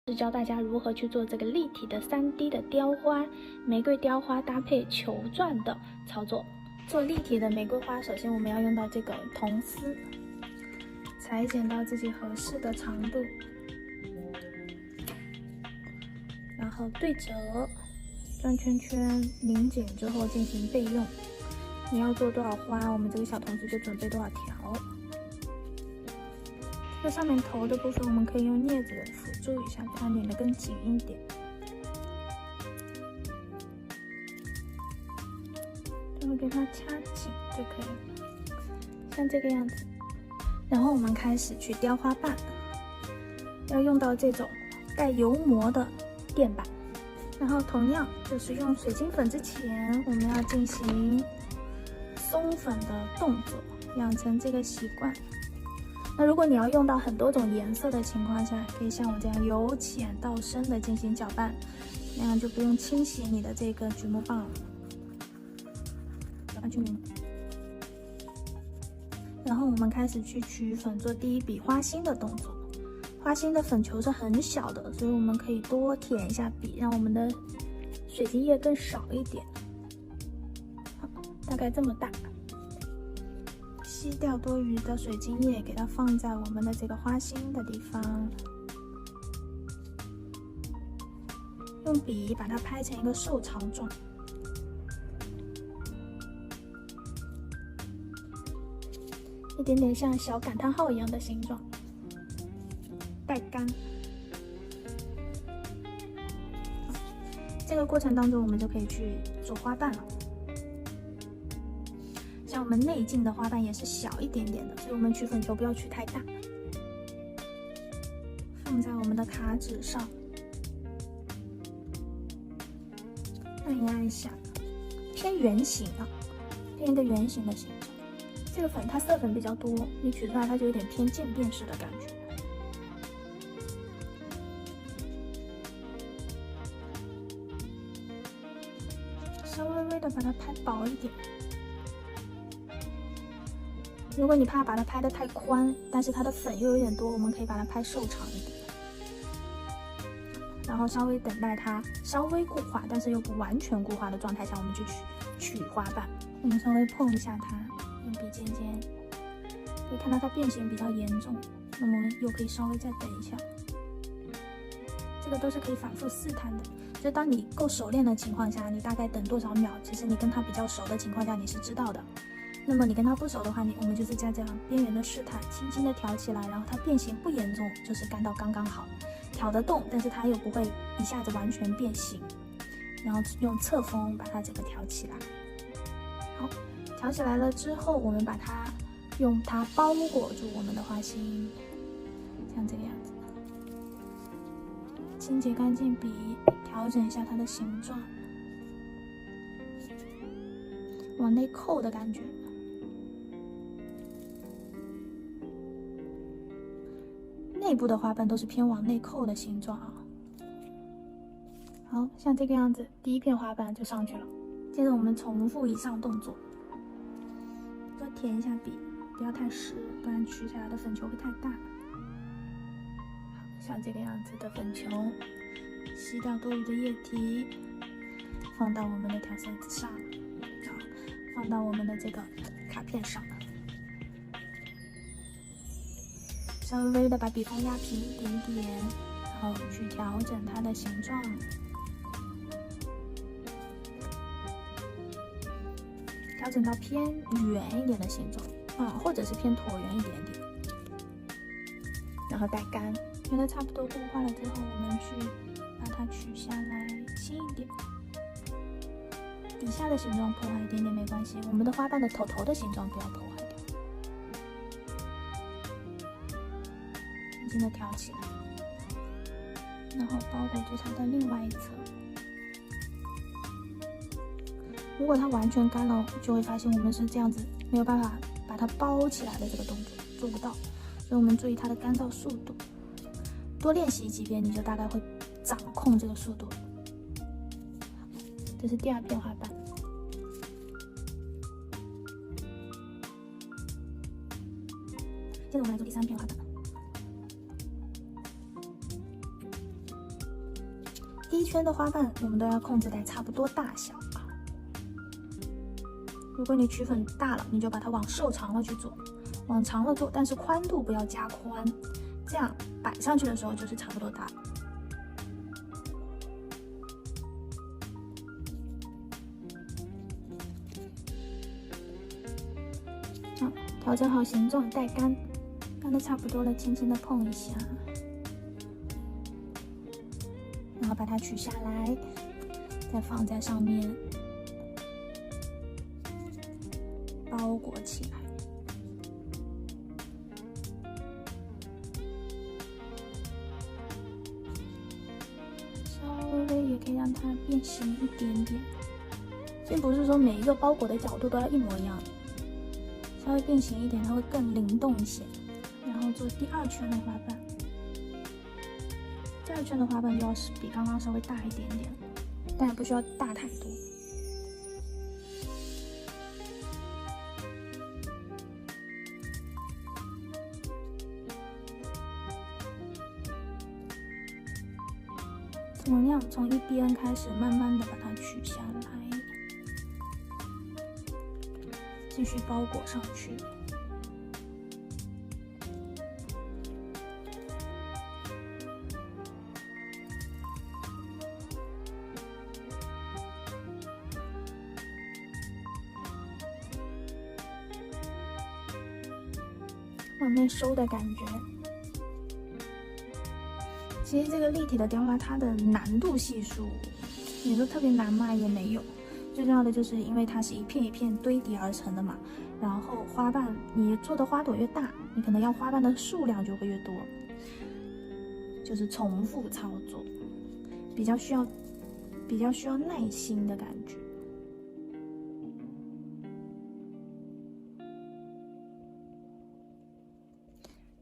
是教大家如何去做这个立体的3D 的雕花，玫瑰雕花搭配球状的操作。做立体的玫瑰花，首先我们要用到这个铜丝，裁剪到自己合适的长度，然后对折，转圈圈，拧紧之后进行备用。你要做多少花，我们这个小铜丝就准备多少条。这上面头的部分，我们可以用镊子辅助一下，给它拧得更紧一点。然后给它掐紧就可以了，像这个样子。然后我们开始去雕花瓣，要用到这种带油膜的垫板。然后同样就是用水晶粉之前，我们要进行松粉的动作，养成这个习惯。那如果你要用到很多种颜色的情况下，可以像我这样由浅到深的进行搅拌，那样就不用清洗你的这个榉木棒了。搅拌均匀。然后我们开始去取粉，做第一笔花心的动作。花心的粉球是很小的，所以我们可以多舔一下笔，让我们的水晶液更少一点。好，大概这么大。吸掉多余的水晶液，给它放在我们的这个花心的地方，用笔把它拍成一个瘦长状，一点点像小感叹号一样的形状，带干。这个过程当中，我们就可以去做花瓣了。像我们内径的花瓣也是小一点点的，所以我们取粉球不要取太大。放在我们的卡纸上，按一下，偏圆形啊，偏一个圆形的形状。这个粉它色粉比较多，你取出来它就有点偏渐变式的感觉。稍微微的把它拍薄一点。如果你怕把它拍得太宽，但是它的粉又有点多，我们可以把它拍瘦长一点，然后稍微等待它稍微固化，但是又不完全固化的状态下，我们去取花瓣。我们稍微碰一下它，用笔尖尖，可以看到它变形比较严重，那么又可以稍微再等一下。这个都是可以反复试探的，就当你够熟练的情况下，你大概等多少秒，其实你跟它比较熟的情况下你是知道的。那么你跟它不熟的话，我们就是在这样边缘的试探，轻轻的挑起来，然后它变形不严重，就是干到刚刚好，挑得动，但是它又不会一下子完全变形，然后用侧锋把它这个挑起来。好，挑起来了之后，我们把它用它包裹住我们的花心，像这个样子。清洁干净笔，调整一下它的形状，往内扣的感觉。内部的花瓣都是偏往内扣的形状啊。好，像这个样子，第一片花瓣就上去了。接着我们重复以上动作，多舔一下笔，不要太湿，不然取下来的粉球会太大。好，像这个样子的粉球，吸掉多余的液体，放到我们的调色纸上，好，放到我们的这个卡片上。稍微的把笔锋压平一点点，然后去调整它的形状，调整到偏圆一点的形状，或者是偏椭圆一点点，然后带干。觉得差不多固化了之后，我们去把它取下来，轻一点，底下的形状破坏一点点没关系，我们的花瓣的头的形状不要破坏掉。轻轻的挑起来，然后包裹住它的另外一侧。如果它完全干了，就会发现我们是这样子，没有办法把它包起来的这个动作做不到，所以我们注意它的干燥速度，多练习几遍，你就大概会掌控这个速度。这是第二片花瓣。接着我们来做第三片花瓣。第一圈的花瓣我们都要控制在差不多大小啊。如果你取粉大了，你就把它往瘦长了去做，往长了做，但是宽度不要加宽，这样摆上去的时候就是差不多大。调整好形状，待干，干的差不多了，轻轻的碰一下，然后把它取下来，再放在上面，包裹起来。稍微也可以让它变形一点点，并不是说每一个包裹的角度都要一模一样。稍微变形一点，它会更灵动一些。然后做第二圈的花瓣，第二圈的花瓣就要比刚刚稍微大一点点，但也不需要大太多。同样从一边开始，慢慢的把它取下来。继续包裹上去，往内收的感觉。其实这个立体的雕花，它的难度系数，你说特别难吗？也没有。最重要的就是因为它是一片一片堆叠而成的嘛，然后花瓣你做的花朵越大，你可能要花瓣的数量就会越多，就是重复操作，比较需要耐心的感觉。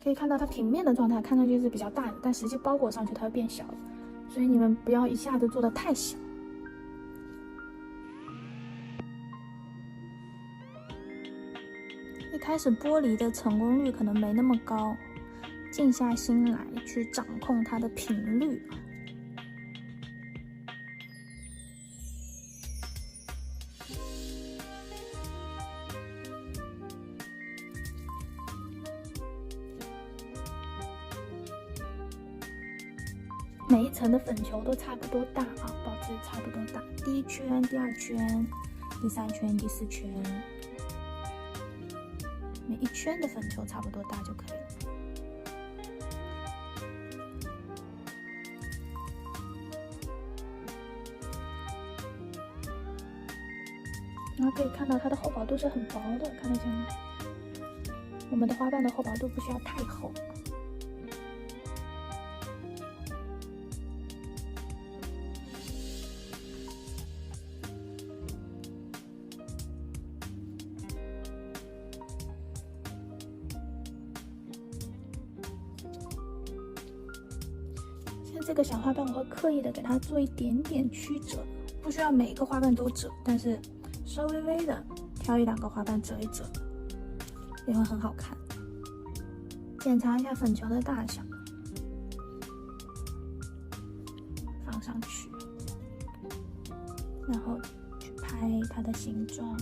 可以看到它平面的状态看上去是比较大的，但实际包裹上去它会变小了，所以你们不要一下子做的太小。一开始剥离的成功率可能没那么高，静下心来去掌控它的频率。每一层的粉球都差不多大啊，保持差不多大。第一圈、第二圈、第三圈、第四圈。每一圈的粉球差不多大就可以了。然后可以看到它的厚薄度是很薄的，看得见吗？我们的花瓣的厚薄度不需要太厚。这个小花瓣我会刻意的给它做一点点曲折，不需要每一个花瓣都折，但是稍微微的挑一两个花瓣折一折，也会很好看。检查一下粉球的大小，放上去，然后去拍它的形状。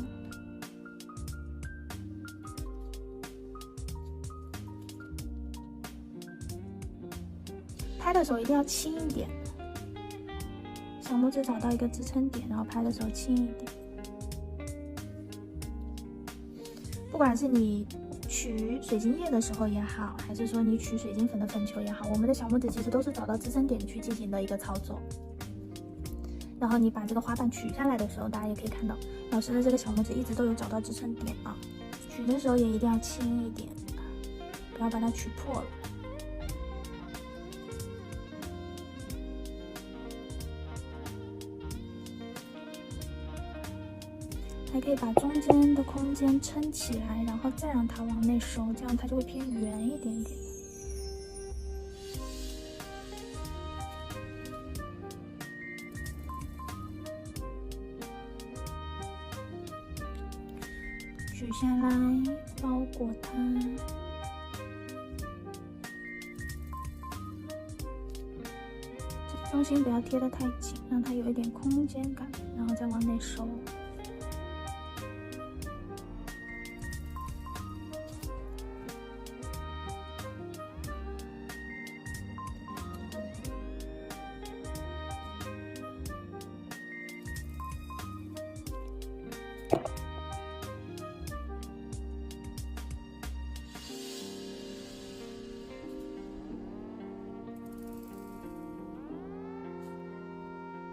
拍的时候一定要轻一点，小拇指找到一个支撑点，然后拍的时候轻一点。不管是你取水晶叶的时候也好，还是说你取水晶粉的粉球也好，我们的小拇指其实都是找到支撑点去进行的一个操作。然后你把这个花瓣取下来的时候，大家也可以看到，老师的这个小拇指一直都有找到支撑点啊。取的时候也一定要轻一点，不要把它取破了。还可以把中间的空间撑起来，然后再让它往内收，这样它就会偏圆一点点。取下来，包裹它。中心不要贴得太紧，让它有一点空间感，然后再往内收。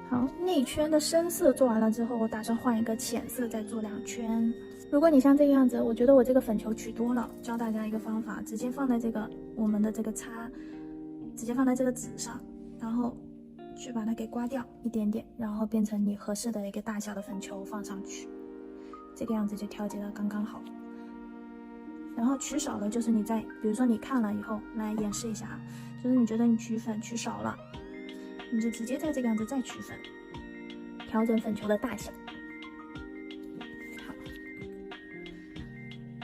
好，内圈的深色做完了之后，我打算换一个浅色，再做2圈。如果你像这个样子，我觉得我这个粉球取多了，教大家一个方法，直接放在这个我们的这个叉，直接放在这个纸上，然后去把它给刮掉一点点，然后变成你合适的一个大小的粉球放上去，这个样子就调节的刚刚好。然后取少了，就是你在，比如说你看了以后，来演示一下啊，就是你觉得你取粉取少了，你就直接在这个样子再取粉，调整粉球的大小。好，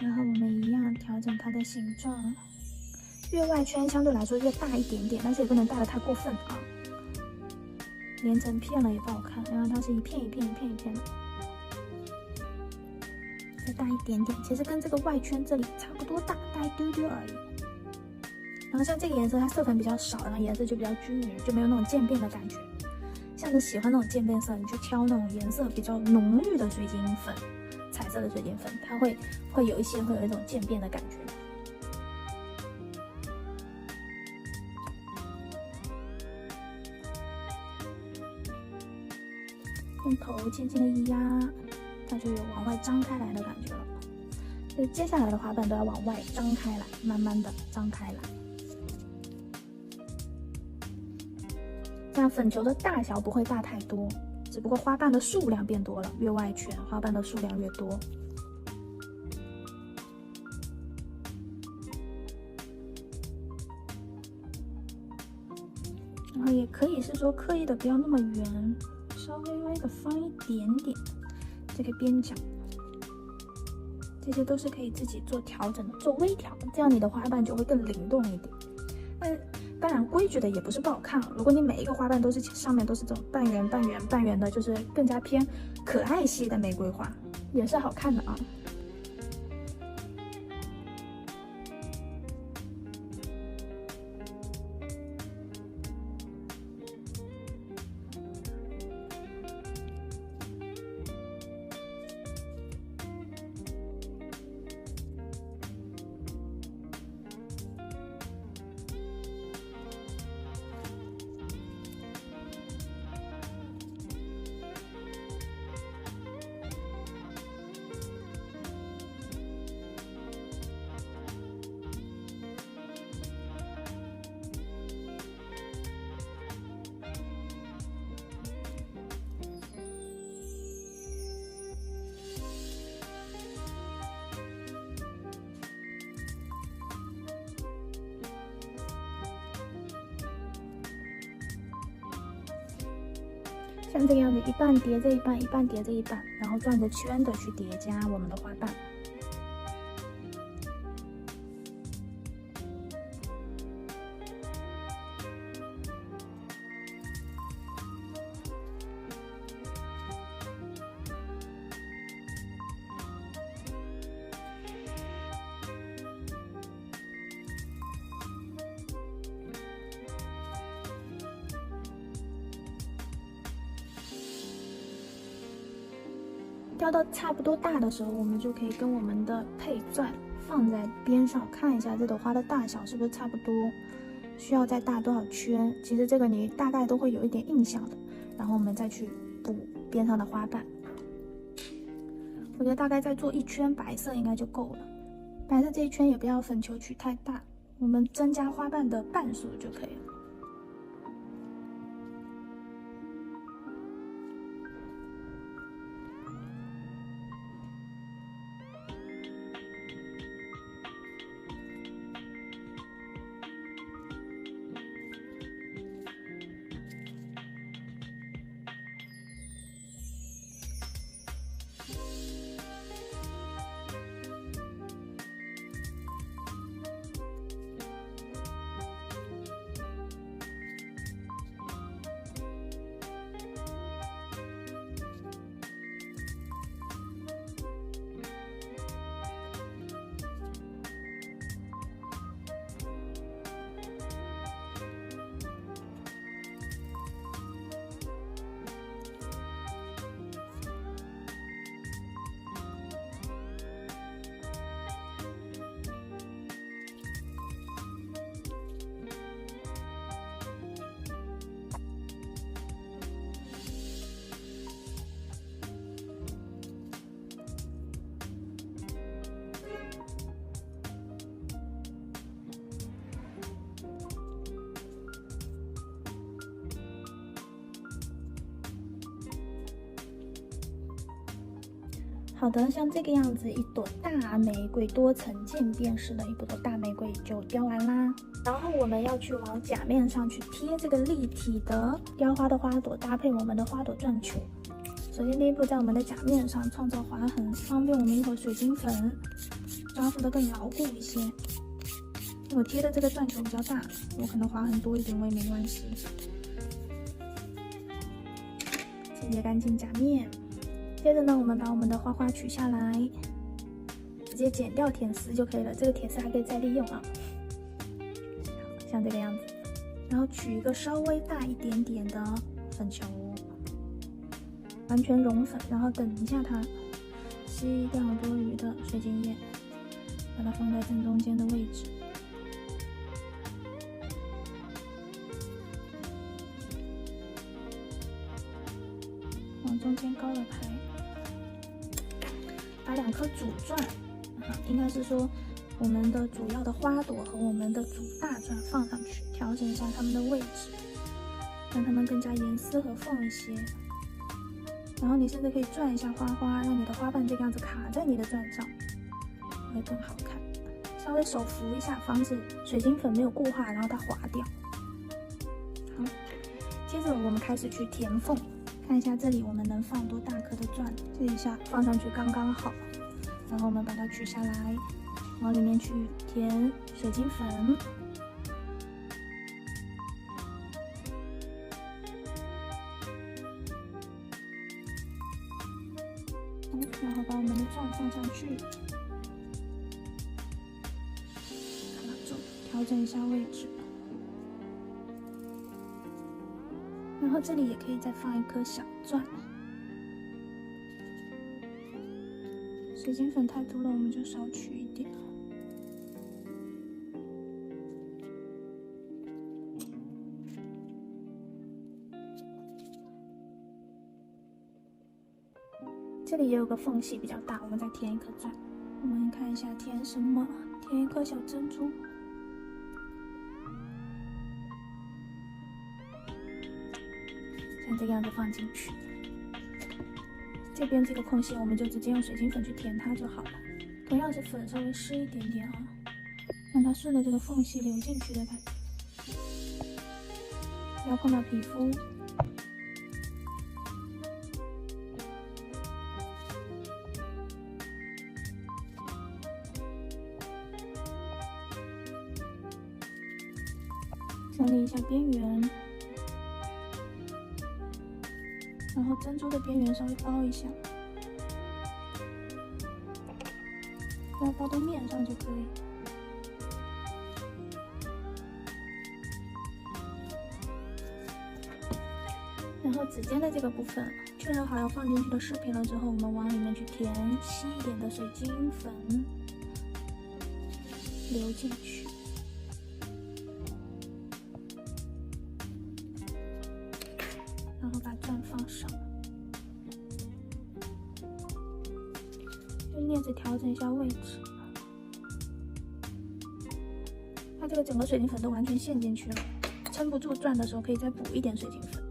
然后我们一样调整它的形状，越外圈相对来说越大一点点，但是也不能大得太过分啊，连成片了也不好看，然后它是一片一片一片一片的，再大一点点，其实跟这个外圈这里差不多大，大一丢丢而已。然后像这个颜色，它色粉比较少，然后颜色就比较均匀，就没有那种渐变的感觉。像你喜欢那种渐变色，你去挑那种颜色比较浓郁的水晶粉，彩色的水晶粉，它会有一种渐变的感觉。用头轻轻的一压，它就有往外张开来的感觉了。所以接下来的花瓣都要往外张开来，慢慢的张开来。这样粉球的大小不会大太多，只不过花瓣的数量变多了，越外圈花瓣的数量越多。然后也可以是说刻意的不要那么圆，稍微的放一点点这个边角，这些都是可以自己做调整的，做微调，这样你的花瓣就会更灵动一点。当然规矩的也不是不好看，如果你每一个花瓣都是上面都是这种半圆半圆半圆的，就是更加偏可爱系的玫瑰花，也是好看的啊。像这个样子，一半叠这一半，一半叠这一半，然后转着圈的去叠加我们的花瓣。雕到差不多大的时候，我们就可以跟我们的配钻放在边上，看一下这朵花的大小是不是差不多，需要再大多少圈。其实这个你大概都会有一点印象的，然后我们再去补边上的花瓣。我觉得大概再做1圈白色应该就够了，白色这一圈也不要粉球取太大，我们增加花瓣的瓣数就可以了。好的，像这个样子，一朵大玫瑰多层渐变式的一朵大玫瑰就雕完啦。然后我们要去往甲面上去贴这个立体的雕花的花朵，搭配我们的花朵钻球。首先第一步，在我们的甲面上创造划痕，方便我们一会儿水晶粉抓附的更牢固一些。我贴的这个钻球比较大，我可能划痕多一点我也没关系。清洁干净甲面。接着呢，我们把我们的花花取下来，直接剪掉铁丝就可以了。这个铁丝还可以再利用啊，像这个样子。然后取一个稍微大一点点的粉球，完全融粉，然后等一下它吸掉多余的水晶液，把它放在正中间的位置。往中间高了排。把2颗主钻，应该是说我们的主要的花朵和我们的主大钻放上去，调整一下它们的位置，让它们更加严丝合缝一些。然后你甚至可以转一下花花，让你的花瓣这个样子卡在你的钻上，会更好看。稍微手扶一下，防止水晶粉没有固化，然后它滑掉。好，接着我们开始去填缝。看一下这里我们能放多大颗的钻，这一下放上去刚刚好。然后我们把它取下来，往里面去填水晶粉。然后把我们的钻放上去，卡住，调整一下位置。然后这里也可以再放一颗小钻，水晶粉太多了，我们就少取一点。这里也有个缝隙比较大，我们再填一颗钻。我们看一下填什么，填一颗小珍珠。像这个样子放进去，这边这个空隙我们就直接用水晶粉去填它就好了。同样是粉稍微湿一点点啊，让它顺着这个缝隙流进去的感觉，不要碰到皮肤。整理一下边缘。然后珍珠的边缘稍微包一下，不要包到面上就可以。然后指尖的这个部分，确认好要放进去的饰品了之后，我们往里面去填稀一点的水晶粉，流进去。然后把钻放上，用镊子调整一下位置。它这个整个水晶粉都完全陷进去了，撑不住钻的时候可以再补一点水晶粉。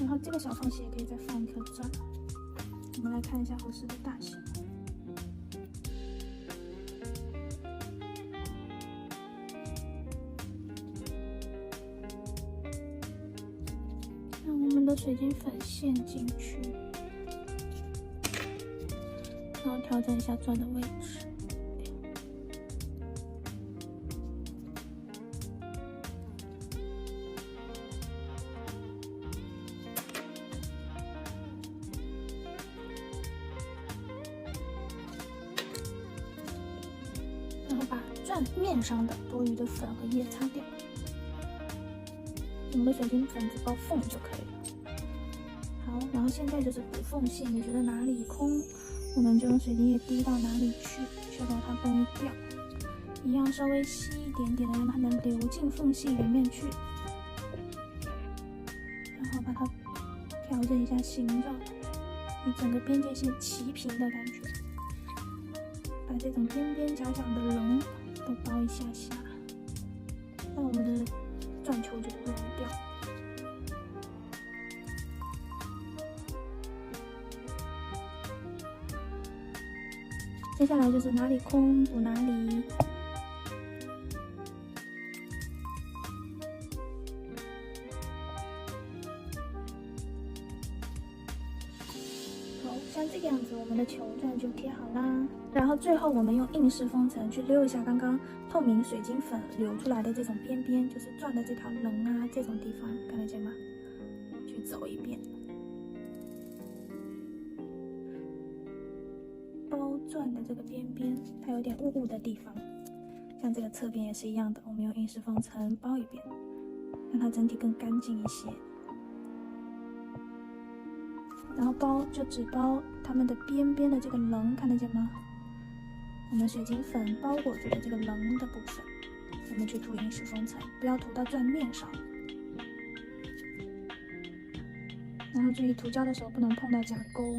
然后这个小缝隙也可以再放一颗钻，我们来看一下合适的大小。让我们的水晶粉陷进去，然后调整一下钻的位置。然后把钻面上的多余的粉和液擦掉，我们的水晶粉只包缝就可以了。好，然后现在就是补缝隙，你觉得哪里空，我们就用水晶液滴到哪里去，确保它不容易掉。一样稍微稀一点点的，让它能流进缝隙里面去。然后把它调整一下形状，与整个边界线齐平的感觉。把这种边边角角的棱都包一下下，那我们的钻球就不会掉。接下来就是哪里空补哪里。好，像这个样子，我们的球钻就贴好啦。然后最后我们用硬式封层去溜一下刚刚透明水晶粉流出来的这种边边，就是钻的这条棱啊，这种地方看得见吗？去走一遍。包钻的这个边边，它有点雾雾的地方，像这个侧边也是一样的，我们用硬式封层包一遍，让它整体更干净一些。然后包就只包它们的边边的这个棱，看得见吗？我们水晶粉包裹住的这个棱的部分，我们去涂硬式封层，不要涂到钻面上。然后注意涂胶的时候不能碰到甲沟。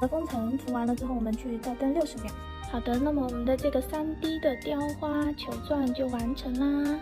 封层涂完了之后，我们去再灯60秒。好的，那么我们的这个3D 的雕花球钻就完成啦。